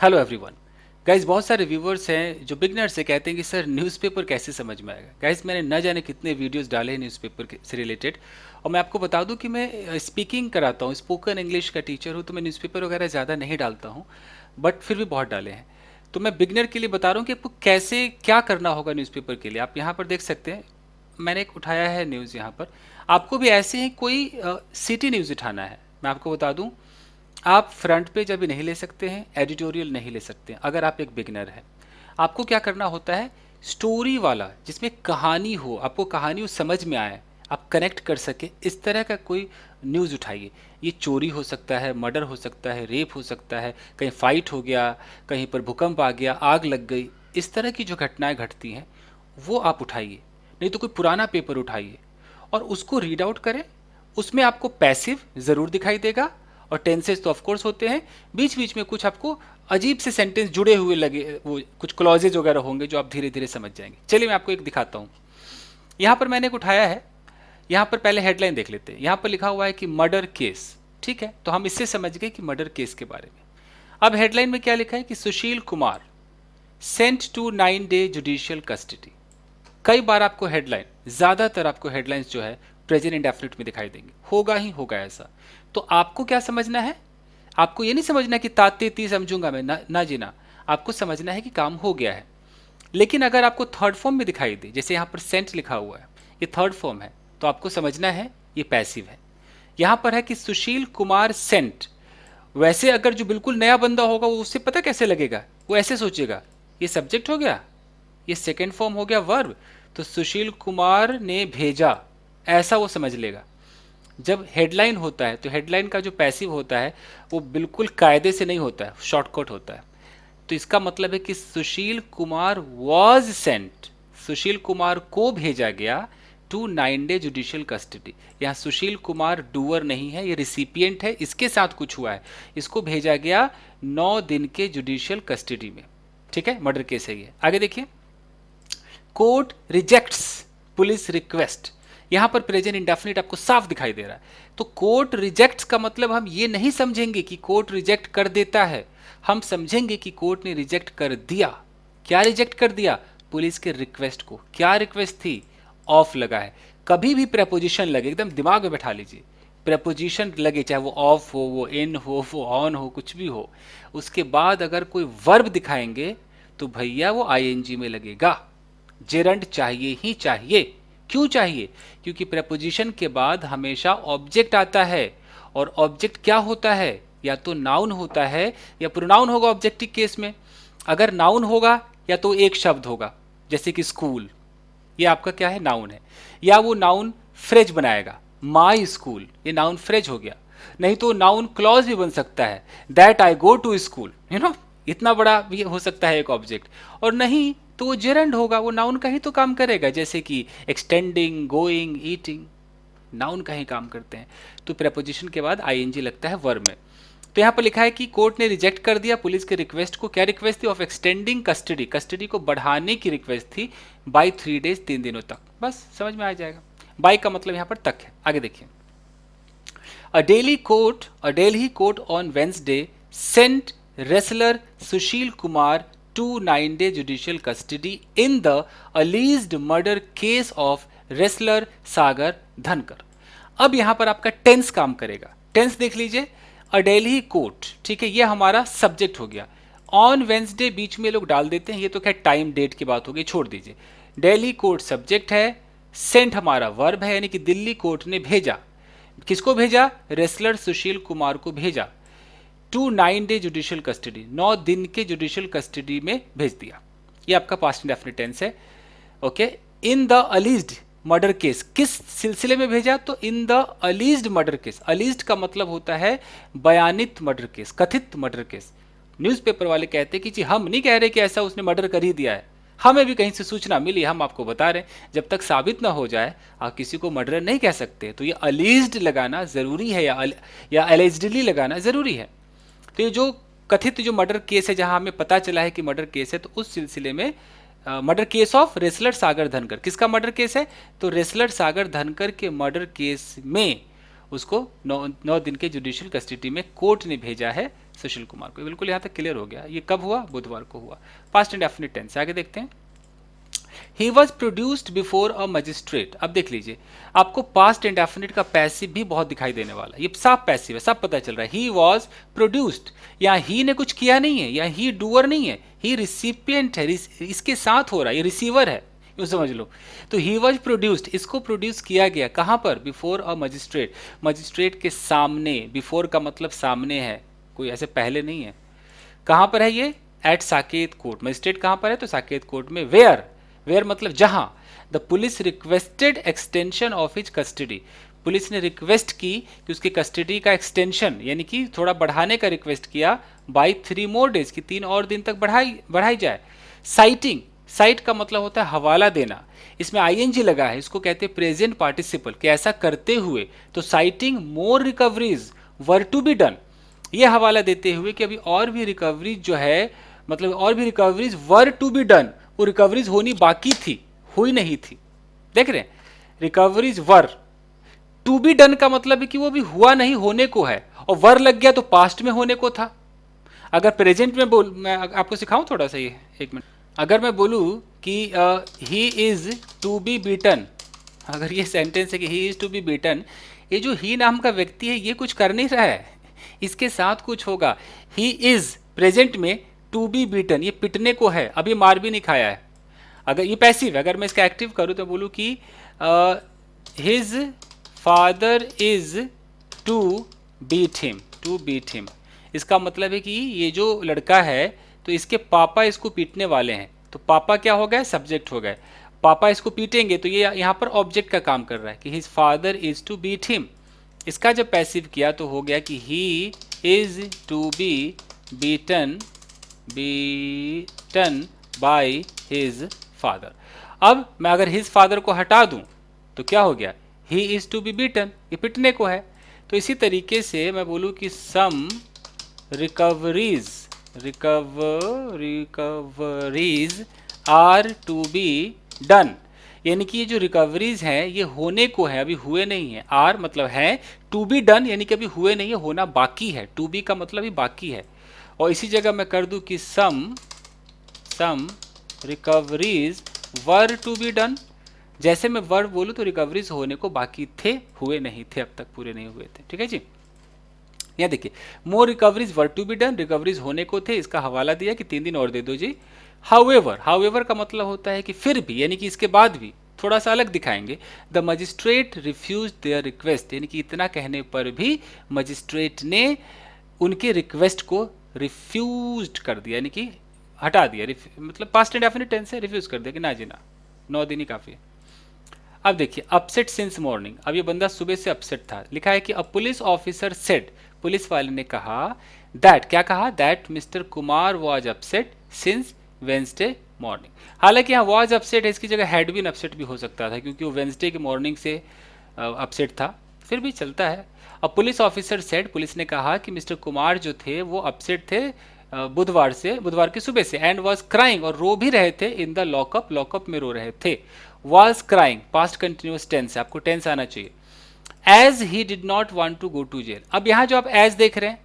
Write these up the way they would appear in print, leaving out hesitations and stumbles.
Hello everyone. Guys बहुत सारे viewers हैं जो बिगनर से कहते हैं कि सर न्यूज़पेपर कैसे समझ में आएगा। गाइज मैंने न जाने कितने वीडियोस डाले हैं न्यूज़पेपर से रिलेटेड। और मैं आपको बता दूं कि मैं स्पीकिंग कराता हूं, स्पोकन इंग्लिश का टीचर हूं, तो मैं न्यूज़पेपर वगैरह ज़्यादा नहीं डालता हूं, बट फिर भी बहुत डाले हैं। तो मैं बिगनर के लिए बता रहा हूँ कि आपको कैसे क्या करना होगा न्यूज़पेपर के लिए। आप यहाँ पर देख सकते हैं, मैंने एक उठाया है न्यूज़ यहाँ पर। आपको भी ऐसे ही कोई सिटी न्यूज़ उठाना है। मैं आपको बता दूं, आप फ्रंट पेज अभी नहीं ले सकते हैं, एडिटोरियल नहीं ले सकते हैं अगर आप एक बिगनर हैं। आपको क्या करना होता है, स्टोरी वाला जिसमें कहानी हो, आपको कहानी वो समझ में आए, आप कनेक्ट कर सके, इस तरह का कोई न्यूज़ उठाइए। ये चोरी हो सकता है, मर्डर हो सकता है, रेप हो सकता है, कहीं फाइट हो गया, कहीं पर भूकंप आ गया, आग लग गई, इस तरह की जो घटनाएं घटती हैं वो आप उठाइए। नहीं तो कोई पुराना पेपर उठाइए और उसको रीड आउट करें। उसमें आपको पैसिव ज़रूर दिखाई देगा और टेंसेस तो ऑफ कोर्स होते हैं। बीच बीच में कुछ आपको अजीब से सेंटेंस जुड़े हुए लगे, वो कुछ क्लॉजेज वगैरह होंगे जो आप धीरे धीरे समझ जाएंगे। चलिए मैं आपको एक दिखाता हूँ। यहाँ पर मैंने एक उठाया है। यहाँ पर पहले हेडलाइन देख लेते हैं। यहाँ पर लिखा हुआ है कि मर्डर केस। ठीक है, तो हम इससे समझ गए कि मर्डर केस के बारे में। अब हेडलाइन में क्या लिखा है कि Sushil Kumar sent to 9 day judicial custody. कई बार आपको हेडलाइन, ज़्यादातर आपको हेडलाइंस जो है प्रेजेंट इंडेफिनिट में दिखाई देंगे, होगा ही होगा ऐसा। तो आपको क्या समझना है, आपको ये नहीं समझना कि ताते ती समझूंगा मैं, ना जी ना। आपको समझना है कि काम हो गया है। लेकिन अगर आपको थर्ड फॉर्म में दिखाई दे, जैसे यहाँ पर सेंट लिखा हुआ है, ये थर्ड फॉर्म है, तो आपको समझना है ये पैसिव है। यहाँ पर है कि सुशील कुमार सेंट। वैसे अगर जो बिल्कुल नया बंदा होगा वो उससे पता कैसे लगेगा, वो ऐसे सोचेगा ये सब्जेक्ट हो गया, ये सेकेंड फॉर्म हो गया वर्ब, तो सुशील कुमार ने भेजा, ऐसा वो समझ लेगा। जब हेडलाइन होता है तो हेडलाइन का जो पैसिव होता है वो बिल्कुल कायदे से नहीं होता है, शॉर्टकट होता है। तो इसका मतलब है कि सुशील कुमार वॉज सेंट, सुशील कुमार को भेजा गया टू 9 डे जुडिशियल कस्टडी। यहाँ सुशील कुमार डूअर नहीं है, ये रिसिपिएंट है, इसके साथ कुछ हुआ है, इसको भेजा गया 9 दिन के जुडिशियल कस्टडी में। ठीक है, मर्डर केस है ये। आगे देखिए, कोर्ट रिजेक्ट्स पुलिस रिक्वेस्ट। यहां पर प्रेजेंट इंडेफिनिट आपको साफ दिखाई दे रहा है। तो कोर्ट रिजेक्ट्स का मतलब हम ये नहीं समझेंगे कि कोर्ट रिजेक्ट कर देता है, हम समझेंगे कि कोर्ट ने रिजेक्ट कर दिया। क्या रिजेक्ट कर दिया, पुलिस के रिक्वेस्ट को। क्या रिक्वेस्ट थी, ऑफ लगा है। कभी भी प्रेपोजिशन लगे, एकदम दिमाग में बैठा लीजिए, प्रेपोजिशन लगे, चाहे वो ऑफ हो, वो इन हो, वो ऑन हो, कुछ भी हो, उसके बाद अगर कोई वर्ब दिखाएंगे तो भैया वो आईएनजी में लगेगा। जेरंड चाहिए ही चाहिए। क्यों चाहिए, क्योंकि प्रेपोजिशन के बाद हमेशा ऑब्जेक्ट आता है, और ऑब्जेक्ट क्या होता है, या तो नाउन होता है या प्रोनाउन होगा ऑब्जेक्टिव केस में। अगर नाउन होगा या तो एक शब्द होगा, जैसे कि स्कूल, ये आपका क्या है, नाउन है, या वो नाउन फ्रेज बनाएगा, माई स्कूल, ये नाउन फ्रेज हो गया। नहीं तो नाउन क्लॉज भी बन सकता है, that I go to school, इतना बड़ा भी हो सकता है एक ऑब्जेक्ट। और नहीं तो वो जेरंड होगा, वो नाउन का ही तो काम करेगा, जैसे कि एक्सटेंडिंग, गोइंग, ईटिंग, नाउन का ही काम करते हैं। तो प्रेपोजिशन के बाद आईएनजी लगता है वर्ब में। तो यहाँ पर लिखा है कि कोर्ट ने रिजेक्ट कर दिया पुलिस के रिक्वेस्ट को। क्या रिक्वेस्ट थी, ऑफ एक्सटेंडिंग कस्टडी, कस्टडी को बढ़ाने की रिक्वेस्ट थी, बाई 3 डेज, 3 दिनों तक। बस समझ में आ जाएगा, बाई का मतलब यहाँ पर तक है। आगे देखिए, a Delhi court on Wednesday sent wrestler Sushil Kumar to 9 day judicial custody in the alleged murder case of wrestler Sagar Dhankar। अब यहां पर आपका टेंस काम करेगा। टेंस देख लीजिए, अ डेल्ही कोर्ट, ठीक है, ये हमारा सब्जेक्ट हो गया। ऑन वेंसडे बीच में लोग डाल देते हैं, ये तो खैर टाइम डेट की बात हो गई, छोड़ दीजिए। डेल्ही कोर्ट सब्जेक्ट है, सेंट हमारा वर्ब है, यानी कि दिल्ली कोर्ट ने भेजा। किसको भेजा, रेसलर सुशील कुमार को भेजा, टू 9 डे जुडिशियल कस्टडी, 9 दिन के जुडिशियल कस्टडी में भेज दिया। ये आपका पास्ट इंडेफिनिट टेंस है। Okay, in the alleged murder case, किस सिलसिले में भेजा, तो in the alleged murder case. Alleged का मतलब होता है बयानित मर्डर केस, कथित मर्डर केस। न्यूज़पेपर वाले कहते हैं कि जी हम नहीं कह रहे कि ऐसा उसने मर्डर कर ही दिया है, हमें भी कहीं से सूचना मिली, हम आपको बता रहे हैं। जब तक साबित ना हो जाए आप किसी को मर्डर नहीं कह सकते। तो ये अलीज्ड लगाना जरूरी है, या अलेज्डली लगाना जरूरी है। तो ये जो कथित जो मर्डर केस है, जहां हमें पता चला है कि मर्डर केस है, तो उस सिलसिले में मर्डर केस ऑफ रेसलर सागर धनकर। किसका मर्डर केस है, तो रेसलर सागर धनकर के मर्डर केस में उसको 9 दिन के जुडिशियल कस्टडी में कोर्ट ने भेजा है सुशील कुमार को। बिल्कुल यहाँ तक क्लियर हो गया। ये कब हुआ? बुधवार को हुआ। Past indefinite tense. आगे देखते हैं। He was produced before a magistrate. अब देख लीजिए, आपको पास्ट इंडेफिनिट का पैसिव भी बहुत दिखाई देने वाला है। ये सब पैसिव है, सब पता चल रहा है। ही वॉज प्रोड्यूस्ड, यहाँ ही ने कुछ किया नहीं है, या ही डूअर नहीं है, ही रिसिपिएंट है, इसके साथ हो रहा है, ये रिसीवर है, यूँ समझ लो। तो ही वॉज प्रोड्यूस्ड, इसको प्रोड्यूस किया गया कहाँ पर? बिफोर अ मजिस्ट्रेट, मजिस्ट्रेट के सामने। बिफोर का मतलब सामने है, कोई ऐसे पहले नहीं है। कहाँ पर है ये? Eight Saket court. मजिस्ट्रेट कहाँ पर है? तो साकेत कोर्ट में। वेयर, वेयर मतलब जहां। The police requested extension of his custody, police ने रिक्वेस्ट की कि उसकी कस्टडी का एक्सटेंशन यानी कि थोड़ा बढ़ाने का रिक्वेस्ट किया, बाई 3 more days, कि 3 और दिन तक बढ़ाई जाए। साइटिंग, साइट का मतलब होता है हवाला देना, इसमें आईएनजी लगा है, इसको कहते हैं प्रेजेंट पार्टिसिपल, कि ऐसा करते हुए। तो citing more recoveries were to be done, ये हवाला देते हुए कि अभी और भी रिकवरीज जो है, मतलब और भी recoveries were to be done, वो रिकवरीज होनी बाकी थी, हुई नहीं थी। देख रहे हैं, recoveries were, to be done का मतलब है कि वो भी हुआ नहीं, होने को है, और वर लग गया तो पास्ट में होने को था। अगर प्रेजेंट में मैं आपको सिखाऊं थोड़ा सा, ये 1 मिनट। अगर मैं बोलूं कि he is to be beaten, अगर ये सेंटेंस है कि he is to be beaten, ये जो ही नाम का व्यक्ति है ये कुछ कर नहीं रहा है, इसके साथ कुछ होगा। ही इज प्रेजेंट में टू बी बीटन, ये पिटने को है, अभी मार भी नहीं खाया है। अगर ये पैसिव है, अगर मैं इसका एक्टिव करूं तो बोलूं कि his father is to beat him, to beat him, इसका मतलब है कि ये जो लड़का है तो इसके पापा इसको पीटने वाले हैं। तो पापा क्या हो गए? सब्जेक्ट हो गए। पापा इसको पीटेंगे, तो ये यहाँ पर ऑब्जेक्ट का काम कर रहा है कि his father is to beat him. इसका जब पैसिव किया तो हो गया कि he is to be beaten, beaten by his father. अब मैं अगर हिज फादर को हटा दूं तो क्या हो गया? He is to be beaten, ये पिटने को है। तो इसी तरीके से मैं बोलूं कि some recoveries, recoveries are to be done, यानी कि ये जो रिकवरीज हैं ये होने को है, अभी हुए नहीं है। आर मतलब है, टू बी डन यानी कि अभी हुए नहीं है, होना बाकी है। टू बी का मतलब ही बाकी है। और इसी जगह मैं कर दूं कि some recoveries were to be done, जैसे मैं वर बोलूं तो रिकवरीज होने को बाकी थे, हुए नहीं थे, अब तक पूरे नहीं हुए थे। ठीक है जी। यहाँ देखिए, more recoveries were to be done, recoveries होने को थे, इसका हवाला दिया कि 3 दिन और दे दो जी। हाउएवर, हाउएवर का मतलब होता है कि फिर भी, यानी कि इसके बाद भी, थोड़ा सा अलग दिखाएंगे। The magistrate refuse their request, यानी कि इतना कहने पर भी मजिस्ट्रेट ने उनके रिक्वेस्ट को रिफ्यूज कर दिया, यानी कि हटा दिया। मतलब पास्ट इंडेफिनिट टेंस है, रिफ्यूज कर दिया कि ना जी ना, 9 दिन ही काफी है। अब देखिए, अपसेट सिंस मॉर्निंग, अब ये बंदा सुबह से अपसेट था। लिखा है कि अ पुलिस ऑफिसर सेड, पुलिस वाले ने कहा, दैट, क्या कहा? That mister Kumar was upset since Wednesday morning. हालांकि यहाँ वॉज अपसेट है, इसकी जगह हैड बीन अपसेट भी हो सकता था, क्योंकि वो वेंसडे के मॉर्निंग से अपसेट था, फिर भी चलता है। अब पुलिस ऑफिसर सेड, पुलिस ने कहा कि मिस्टर कुमार जो थे वो अपसेट थे बुधवार की सुबह से, एंड वॉज क्राइंग, और रो भी रहे थे, इन द लॉकअप, लॉकअप में रो रहे थे। Was crying past continuous tense है, आपको टेंस आना चाहिए। As he did not want to go to jail, अब यहाँ जो आप एज देख रहे हैं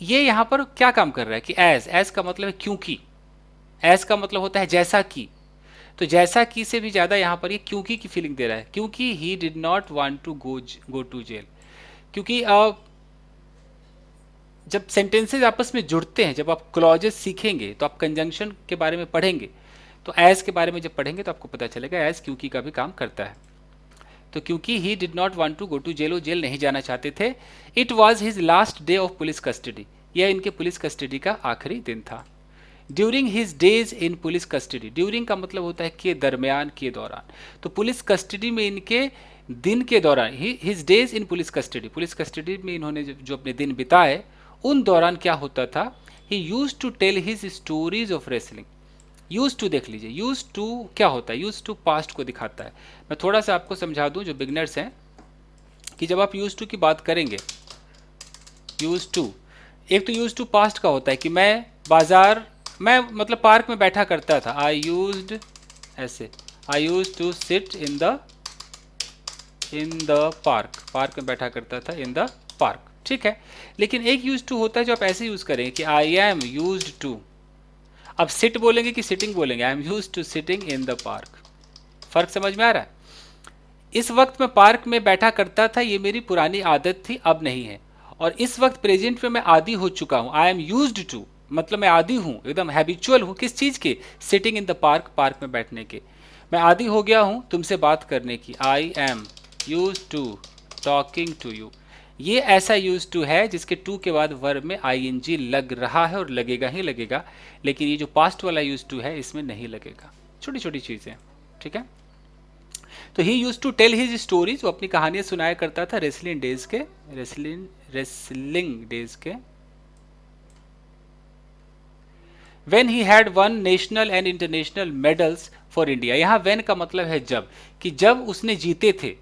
ये यहाँ पर क्या काम कर रहा है कि एज का मतलब है क्योंकि, एज का मतलब होता है जैसा कि, तो जैसा कि से भी ज्यादा यहाँ पर ये क्योंकि की फीलिंग दे रहा है, क्योंकि he did not want to go to jail. क्योंकि जब सेंटेंसेज आपस में जुड़ते हैं, जब आप क्लॉजेस सीखेंगे तो आप कंजंक्शन के बारे में पढ़ेंगे, तो एज के बारे में जब पढ़ेंगे तो आपको पता चलेगा एज क्योंकि का भी काम करता है। तो क्योंकि he did not want to go to jail, वो जेल नहीं जाना चाहते थे। It was his last day of police custody, यह इनके पुलिस कस्टडी का आखिरी दिन था। During his days in police custody, during का मतलब होता है के दरमियान, के दौरान। तो पुलिस कस्टडी में इनके दिन के दौरान, his days in police custody, police custody में इन्होंने जो अपने दिन बिताए उन दौरान क्या होता था? He used to tell his stories of wrestling. Used to देख लीजिए, यूज टू क्या होता है? यूज टू पास्ट को दिखाता है। मैं थोड़ा सा आपको समझा दूं जो बिगनर्स हैं, कि जब आप यूज टू की बात करेंगे, यूज टू, एक तो यूज टू पास्ट का होता है कि मैं मतलब पार्क में बैठा करता था, आई यूज्ड, ऐसे, I used to sit in the park, park में बैठा करता था, इन द पार्क। ठीक है, लेकिन एक यूज टू होता है जो आप ऐसे यूज करेंगे कि आई एम यूज टू। अब सिट बोलेंगे कि सिटिंग बोलेंगे, I am use to sitting in the park. फर्क समझ में आ रहा है? इस वक्त मैं पार्क में बैठा करता था, ये मेरी पुरानी आदत थी, अब नहीं है। और इस वक्त प्रेजेंट में मैं आदी हो चुका हूं, आई एम यूज्ड टू, मतलब मैं आदी हूं, एकदम हैबिचुअल हूं किस चीज के? Sitting in the park, park में बैठने के। मैं आदी हो गया हूं तुमसे बात करने की, I am use to talking to you. ये ऐसा यूज टू है जिसके टू के बाद वर्ब में आईएनजी लग रहा है और लगेगा ही लगेगा, लेकिन ये जो पास्ट वाला यूज टू है इसमें नहीं लगेगा। छोटी छोटी चीजें, ठीक है। तो he used to tell his stories, वो अपनी कहानियां सुनाया करता था रेसलिंग डेज के, रेसलिंग डेज के। When he had won national and international medals for India, यहाँ when का मतलब है जब, कि जब उसने जीते थे,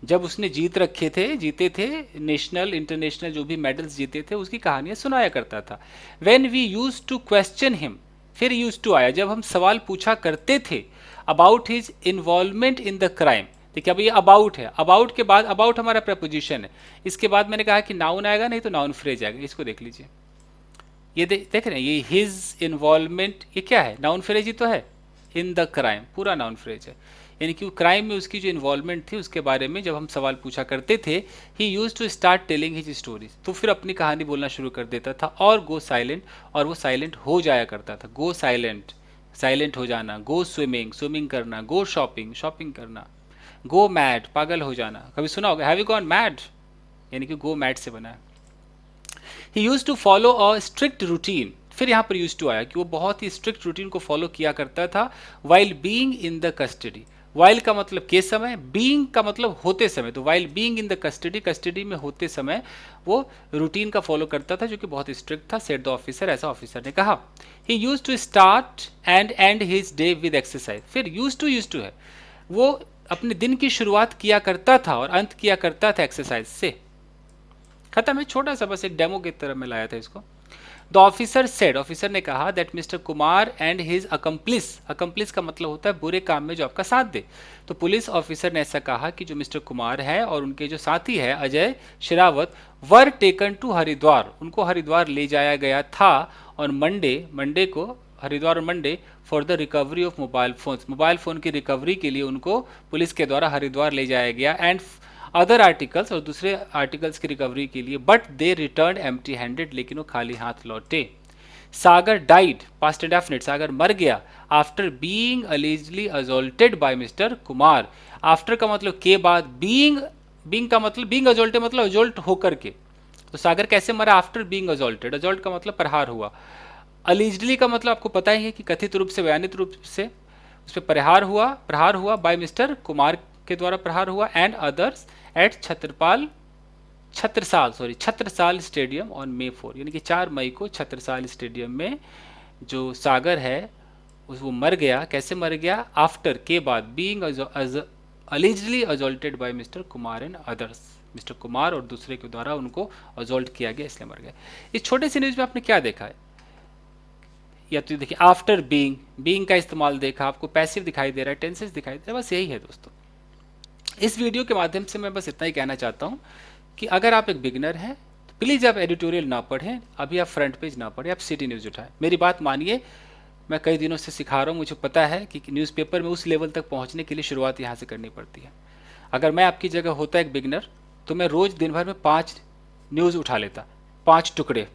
जब उसने जीत रखे थे, जीते थे नेशनल इंटरनेशनल जो भी मेडल्स जीते थे उसकी कहानियां सुनाया करता था। When we used to question him, फिर यूज टू आया, जब हम सवाल पूछा करते थे about his involvement in the crime. देखिए अब ये अबाउट है, अबाउट के बाद, अबाउट हमारा प्रपोजिशन है, इसके बाद मैंने कहा कि नाउन आएगा, नहीं तो नाउन फ्रेज आएगा। इसको देख लीजिए, ये देख रहे हैं, ये हिज इन्वॉल्वमेंट, ये क्या है? नाउन फ्रेज ही तो है, इन द क्राइम पूरा नाउन फ्रेज है, यानी कि क्राइम में उसकी जो इन्वॉल्वमेंट थी उसके बारे में जब हम सवाल पूछा करते थे, he used to start telling his stories, तो फिर अपनी कहानी बोलना शुरू कर देता था। और गो साइलेंट, और वो साइलेंट हो जाया करता था। गो साइलेंट, साइलेंट हो जाना। गो स्विमिंग, स्विमिंग करना। गो शॉपिंग, शॉपिंग करना। गो मैड, पागल हो जाना। कभी सुना होगा हैव यू गॉन मैड, यानी कि गो मैड से बना है। He used to follow a strict routine, फिर यहाँ पर यूज टू आया कि वो बहुत ही स्ट्रिक्ट रूटीन को फॉलो किया करता था while being in the custody. While का मतलब के समय, बीइंग का मतलब होते समय, तो while being in the custody, custody में होते समय वो रूटीन का फॉलो करता था जो कि बहुत स्ट्रिक्ट था, सेड द ऑफिसर, ऐसा ऑफिसर ने कहा। He used to start and end his day with exercise, फिर यूज टू है, वो अपने दिन की शुरुआत किया करता था और अंत किया करता था एक्सरसाइज से। खत्म है, छोटा सा बस एक डेमो की तरह मैं लाया था इसको। द ऑफिसर सेड, ऑफिसर ने कहा that mister Kumar and his accomplish, accomplish का मतलब होता है बुरे काम में जो आपका साथ दे। तो पुलिस ऑफिसर ने ऐसा कहा कि जो मिस्टर कुमार है और उनके जो साथी है Ajay Sherawat, were taken to Haridwar, उनको हरिद्वार ले जाया गया था और मंडे को हरिद्वार और Monday for the recovery of mobile phones, mobile phone की रिकवरी के लिए उनको पुलिस के द्वारा हरिद्वार ले जाया गया, एंड अदर आर्टिकल्स, और दूसरे आर्टिकल्स की रिकवरी के लिए, but they return empty handed, लेकिन वो खाली हाथ लौटे। Sagar died, past indefinite, Sagar मर गया after being allegedly assaulted by mister Kumar. After का मतलब के बाद, बीइंग का मतलब, बीइंग अजोल्टेड मतलब अजोल्ट होकर के, तो सागर कैसे मरा? आफ्टर बीइंग अजोल्टेड, अजोल्ट का मतलब प्रहार हुआ। अलीजली का मतलब आपको पता ही है कि कथित रूप से, बयानित रूप से उस पर प्रहार हुआ बाय मिस्टर कुमार के द्वारा प्रहार हुआ, and others eight Chhatrasal stadium on May 4, यानी कि 4 मई को छत्रसाल स्टेडियम में जो सागर है वो मर गया। कैसे मर गया? आफ्टर, के बाद, being allegedly assaulted by mister Kumar and others, mister Kumar और दूसरे के द्वारा उनको अजोल्ट किया गया, इसलिए मर गया। इस छोटे से न्यूज में आपने क्या देखा है? या तो देखिए आफ्टर बीइंग का इस्तेमाल देखा, आपको पैसिव दिखाई दे रहा है, टेंसेस दिखाई दे रहा है, बस यही है दोस्तों। इस वीडियो के माध्यम से मैं बस इतना ही कहना चाहता हूँ कि अगर आप एक बिगिनर हैं तो प्लीज़ आप एडिटोरियल ना पढ़ें, अभी आप फ्रंट पेज ना पढ़ें, आप सिटी न्यूज़ उठाएं। मेरी बात मानिए, मैं कई दिनों से सिखा रहा हूँ, मुझे पता है कि न्यूज़पेपर में उस लेवल तक पहुँचने के लिए शुरुआत यहाँ से करनी पड़ती है। अगर मैं आपकी जगह होता एक बिगिनर तो मैं रोज़ दिन भर में 5 न्यूज़ उठा लेता, 5 टुकड़े,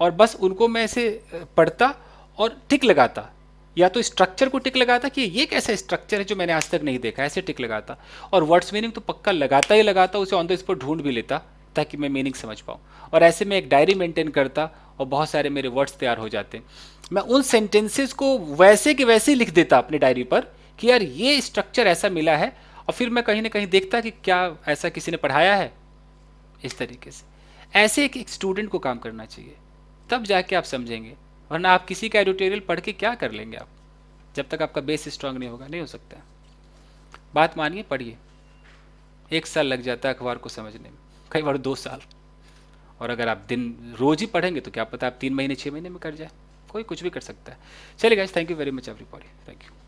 और बस उनको मैं ऐसे पढ़ता और टिक लगाता, या तो स्ट्रक्चर को टिक लगाता कि ये कैसा स्ट्रक्चर है जो मैंने आज तक नहीं देखा, ऐसे टिक लगाता, और वर्ड्स मीनिंग तो पक्का लगाता ही लगाता, उसे ऑन द स्पॉट ढूंढ भी लेता ताकि मैं मीनिंग समझ पाऊँ। और ऐसे में एक डायरी मेंटेन करता और बहुत सारे मेरे वर्ड्स तैयार हो जाते। मैं उन सेंटेंसेस को वैसे के वैसे ही लिख देता अपनी डायरी पर कि यार ये स्ट्रक्चर ऐसा मिला है, और फिर मैं कहीं ना कहीं देखता कि क्या ऐसा किसी ने पढ़ाया है। इस तरीके से ऐसे एक स्टूडेंट को काम करना चाहिए, तब जाके आप समझेंगे, वरना आप किसी का एडिटोरियल पढ़ के क्या कर लेंगे आप, जब तक आपका बेस स्ट्रांग नहीं होगा, नहीं हो सकता। बात मानिए, पढ़िए, 1 साल लग जाता है अखबार को समझने में, कई बार 2 साल, और अगर आप दिन रोज ही पढ़ेंगे तो क्या पता आप 3 महीने 6 महीने में कर जाए, कोई कुछ भी कर सकता है। चलिए guys, thank you very much everybody, thank you.